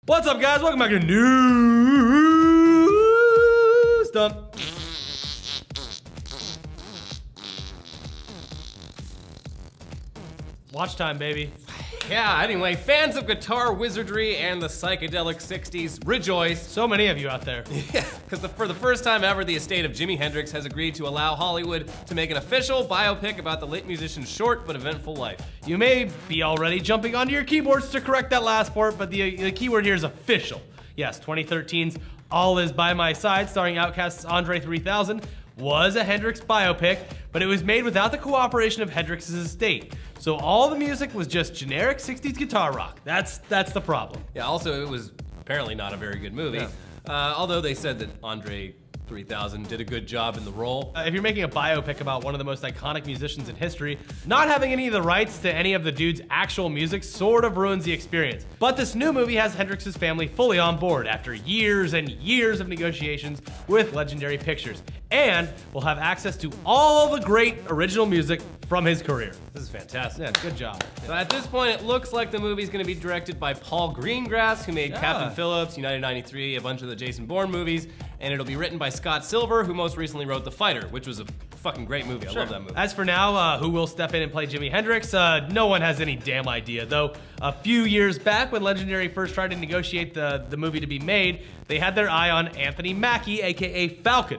What's up, guys? Welcome back to News Dump. Watch time, baby. Yeah, anyway, fans of guitar wizardry and the psychedelic 60s, rejoice. So many of you out there. Yeah, because for the first time ever, the estate of Jimi Hendrix has agreed to allow Hollywood to make an official biopic about the late musician's short but eventful life. You may be already jumping onto your keyboards to correct that last part, but the keyword here is official. Yes, 2013's All Is By My Side, starring Outkast's Andre 3000, was a Hendrix biopic, but it was made without the cooperation of Hendrix's estate. So all the music was just generic 60s guitar rock. That's the problem. Yeah, also it was apparently not a very good movie. Yeah. Although they said that Andre 3000 did a good job in the role. If you're making a biopic about one of the most iconic musicians in history, not having any of the rights to any of the dude's actual music sort of ruins the experience. But this new movie has Hendrix's family fully on board after years and years of negotiations with Legendary Pictures, and will have access to all the great original music from his career. This is fantastic. Yeah, good job. So at this point, it looks like the movie's gonna be directed by Paul Greengrass, who made Captain Phillips, United 93, a bunch of the Jason Bourne movies, and it'll be written by Scott Silver, who most recently wrote The Fighter, which was a fucking great movie. I love that movie. As for now, who will step in and play Jimi Hendrix? No one has any damn idea, though a few years back when Legendary first tried to negotiate the movie to be made, they had their eye on Anthony Mackie, aka Falcon.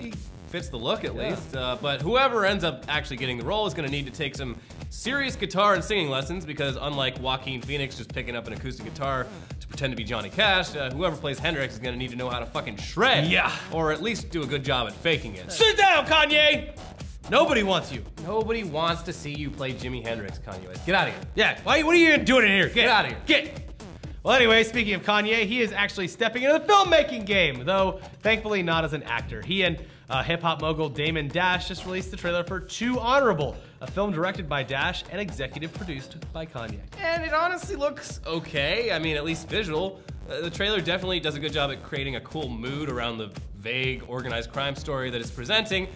He fits the look at least, but whoever ends up actually getting the role is gonna need to take some serious guitar and singing lessons, because unlike Joaquin Phoenix just picking up an acoustic guitar to pretend to be Johnny Cash, whoever plays Hendrix is gonna need to know how to fucking shred. Yeah. Or at least do a good job at faking it. Sit down, Kanye! Nobody wants you. Nobody wants to see you play Jimi Hendrix, Kanye West. Get out of here. Yeah, what are you doing in here? Get out of here. Get! Well, anyway, speaking of Kanye, he is actually stepping into the filmmaking game, though thankfully not as an actor. He and hip-hop mogul Damon Dash just released the trailer for Too Honorable, a film directed by Dash and executive produced by Kanye. And it honestly looks okay. I mean, at least visual. The trailer definitely does a good job at creating a cool mood around the vague, organized crime story that it's presenting.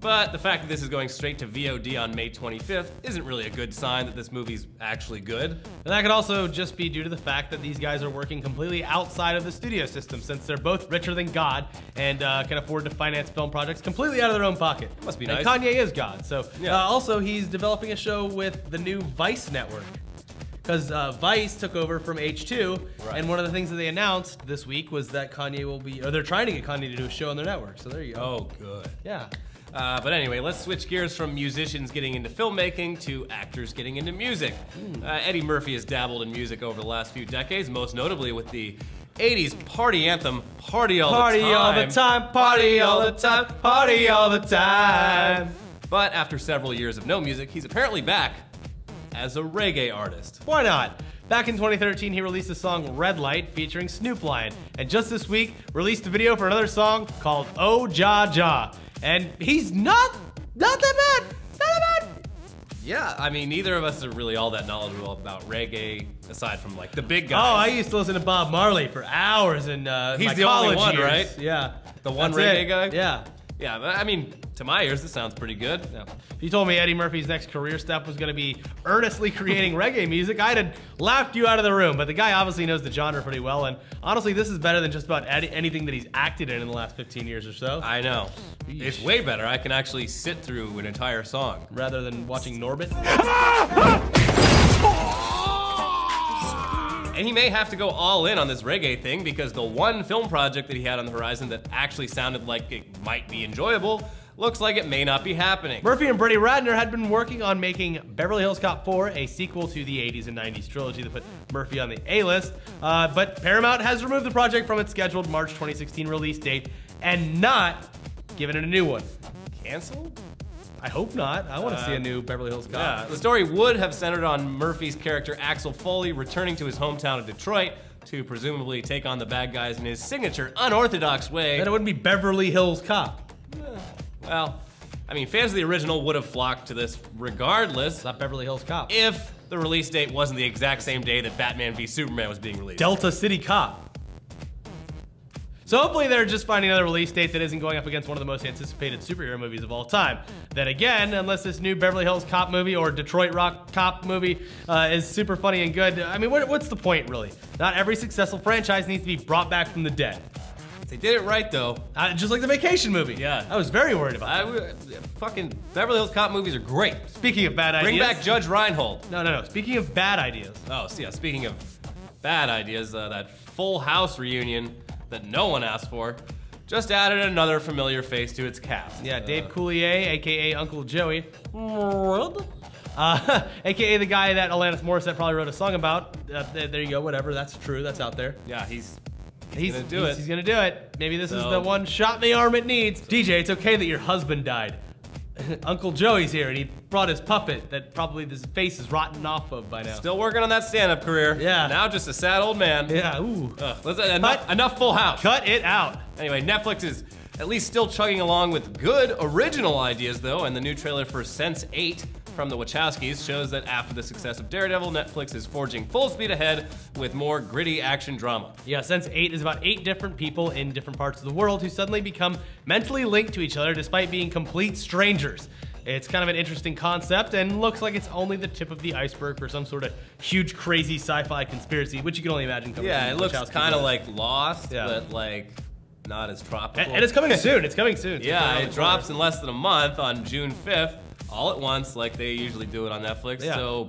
But the fact that this is going straight to VOD on May 25th isn't really a good sign that this movie's actually good. And that could also just be due to the fact that these guys are working completely outside of the studio system, since they're both richer than God and can afford to finance film projects completely out of their own pocket. Must be nice. And Kanye is God, so also he's developing a show with the new Vice network. Because Vice took over from H2, and one of the things that they announced this week was that Kanye will be, or they're trying to get Kanye to do a show on their network, so there you go. Oh, good. Yeah. But anyway, let's switch gears from musicians getting into filmmaking to actors getting into music. Eddie Murphy has dabbled in music over the last few decades, most notably with the 80s party anthem, Party All the Time. Party all the time, party all the time, party all the time. But after several years of no music, he's apparently back as a reggae artist. Why not? Back in 2013, he released the song Red Light featuring Snoop Lion, and just this week, released a video for another song called Oh Ja Ja. And he's not that bad, not that bad. Yeah, I mean, neither of us are really all that knowledgeable about reggae, aside from like the big guys. Oh, I used to listen to Bob Marley for hours in He's my the college only one, years. right? Yeah. The one reggae guy? Yeah. Yeah, but I mean, to my ears, this sounds pretty good. Yeah. If you told me Eddie Murphy's next career step was going to be earnestly creating reggae music, I'd have laughed you out of the room. But the guy obviously knows the genre pretty well, and honestly, this is better than just about anything that he's acted in the last 15 years or so. I know. It's way better. I can actually sit through an entire song. Rather than watching Norbit. And he may have to go all in on this reggae thing, because the one film project that he had on the horizon that actually sounded like it might be enjoyable looks like it may not be happening. Murphy and Brittany Radner had been working on making Beverly Hills Cop 4, a sequel to the 80s and 90s trilogy that put Murphy on the A-list, but Paramount has removed the project from its scheduled March 2016 release date and not given it a new one. Canceled? I hope not. I want to see a new Beverly Hills Cop. Yeah, the story would have centered on Murphy's character Axel Foley returning to his hometown of Detroit to presumably take on the bad guys in his signature unorthodox way. Then it wouldn't be Beverly Hills Cop. Well, I mean, fans of the original would have flocked to this regardless. It's not Beverly Hills Cop. If the release date wasn't the exact same day that Batman v Superman was being released. Delta City Cop. So hopefully they're just finding another release date that isn't going up against one of the most anticipated superhero movies of all time. Then again, unless this new Beverly Hills Cop movie or Detroit Rock Cop movie is super funny and good, I mean, what's the point, really? Not every successful franchise needs to be brought back from the dead. They did it right, though. Just like the Vacation movie. Yeah. I was very worried about that. Fucking Beverly Hills Cop movies are great. Speaking of bad ideas. Bring back Judge Reinhold. No. Speaking of bad ideas. Oh, so yeah, speaking of bad ideas, that Full House reunion that no one asked for just added another familiar face to its cast. Yeah, Dave Coulier, a.k.a. Uncle Joey. A.k.a. the guy that Alanis Morissette probably wrote a song about. There you go, whatever, that's true, that's out there. Yeah, he's gonna do it. Maybe this is the one shot in the arm it needs. DJ, it's okay that your husband died. Uncle Joey's here, and he brought his puppet that probably his face is rotten off of by now. Still working on that stand-up career. Yeah. Now just a sad old man. Yeah, ooh. Enough Full House. Cut it out. Anyway, Netflix is at least still chugging along with good original ideas, though, and the new trailer for Sense 8 from the Wachowskis shows that after the success of Daredevil, Netflix is forging full speed ahead with more gritty action drama. Yeah, Sense 8 is about 8 different people in different parts of the world who suddenly become mentally linked to each other despite being complete strangers. It's kind of an interesting concept and looks like it's only the tip of the iceberg for some sort of huge, crazy sci-fi conspiracy, which you can only imagine coming from it looks kind of like Lost, yeah, but like not as tropical. And it's coming soon. It's coming soon. Yeah, it drops in less than a month on June 5th, all at once, like they usually do it on Netflix. Yeah. So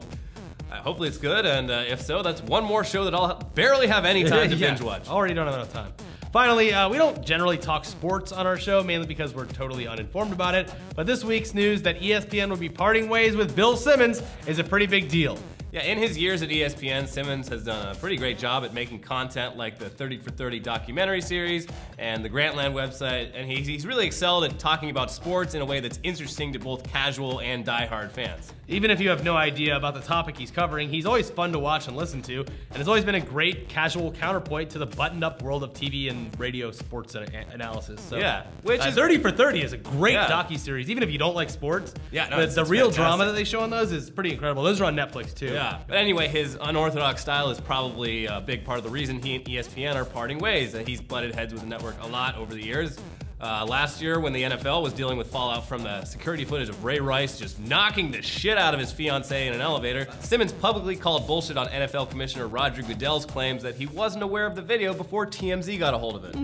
hopefully it's good, and if so, that's one more show that I'll barely have any time to binge watch. Already don't have enough time. Finally, we don't generally talk sports on our show, mainly because we're totally uninformed about it. But this week's news that ESPN will be parting ways with Bill Simmons is a pretty big deal. Yeah, in his years at ESPN, Simmons has done a pretty great job at making content like the 30 for 30 documentary series and the Grantland website, and he's really excelled at talking about sports in a way that's interesting to both casual and diehard fans. Even if you have no idea about the topic he's covering, he's always fun to watch and listen to, and has always been a great casual counterpoint to the buttoned-up world of TV and radio sports analysis. So, yeah, which is 30 for 30 is a great docu-series, even if you don't like sports. Yeah, no, the real drama that they show on those is pretty incredible. Those are on Netflix too. Yeah, but anyway, his unorthodox style is probably a big part of the reason he and ESPN are parting ways. He's butted heads with the network a lot over the years. Last year, when the NFL was dealing with fallout from the security footage of Ray Rice just knocking the shit out of his fiancée in an elevator, Simmons publicly called bullshit on NFL Commissioner Roger Goodell's claims that he wasn't aware of the video before TMZ got a hold of it.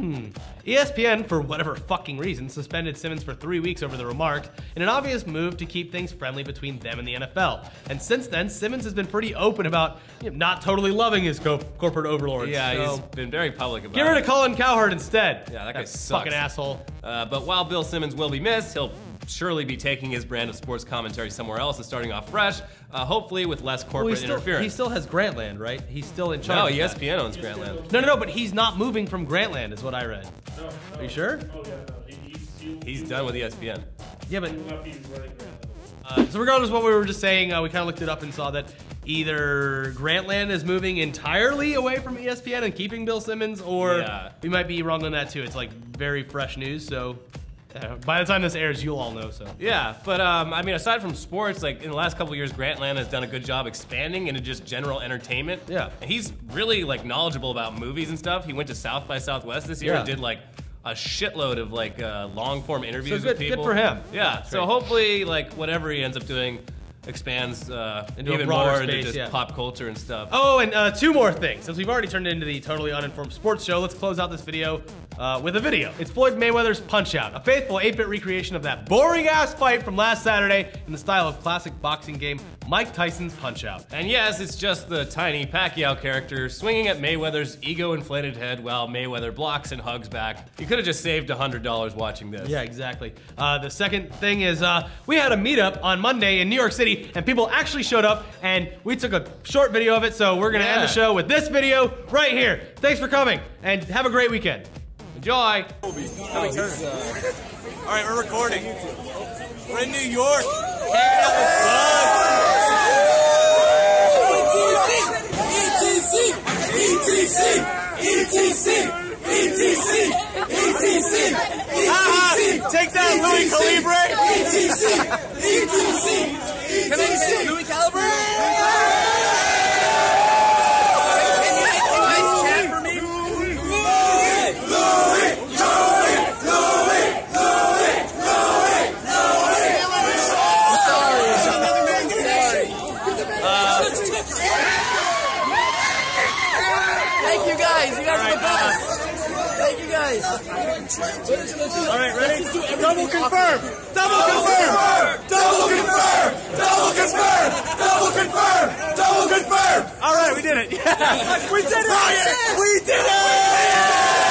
ESPN, for whatever fucking reason, suspended Simmons for 3 weeks over the remarks in an obvious move to keep things friendly between them and the NFL. And since then, Simmons has been pretty open about not totally loving his corporate overlords. Yeah, so he's been very public about it. Give her to Colin Cowherd instead. Yeah, that guy sucks. Fucking asshole. But while Bill Simmons will be missed, he'll surely be taking his brand of sports commentary somewhere else and starting off fresh, hopefully with less corporate interference. He still has Grantland, right? He's still in charge. No, ESPN owns Grantland. No, but he's not moving from Grantland, is what I read. No. Are you sure? Oh, yeah, no. He's done with ESPN. Yeah, but so regardless of what we were just saying, we kind of looked it up and saw that either Grantland is moving entirely away from ESPN and keeping Bill Simmons, or we might be wrong on that too. It's like very fresh news, so by the time this airs, you'll all know. So yeah, but I mean, aside from sports, like in the last couple of years, Grantland has done a good job expanding into just general entertainment. Yeah, and he's really like knowledgeable about movies and stuff. He went to South by Southwest this year and did like a shitload of like long form interviews with people. Good for him. Yeah, so hopefully like whatever he ends up doing expands into even more space, into just pop culture and stuff. Oh, and 2 more things. Since we've already turned it into the totally uninformed sports show, let's close out this video with a video. It's Floyd Mayweather's Punch-Out!, a faithful 8-bit recreation of that boring-ass fight from last Saturday in the style of classic boxing game Mike Tyson's Punch-Out!. And yes, it's just the tiny Pacquiao character swinging at Mayweather's ego-inflated head while Mayweather blocks and hugs back. You could have just saved $100 watching this. Yeah, exactly. The second thing is we had a meetup on Monday in New York City, and people actually showed up, and we took a short video of it, so we're gonna end the show with this video right here. Thanks for coming, and have a great weekend. Enjoy. All right, we're recording. We're in New York. Hanging out with Take that, Louis Calibre. Can I say Louis Calibre? Nice chat for me. Louis. guys. You guys are the best. Thank you guys. All right, ready? Double confirm. Double confirm. Double confirm. Double confirm. Double confirm. Double confirm. All right, we did it. Yeah. We did it. We did it.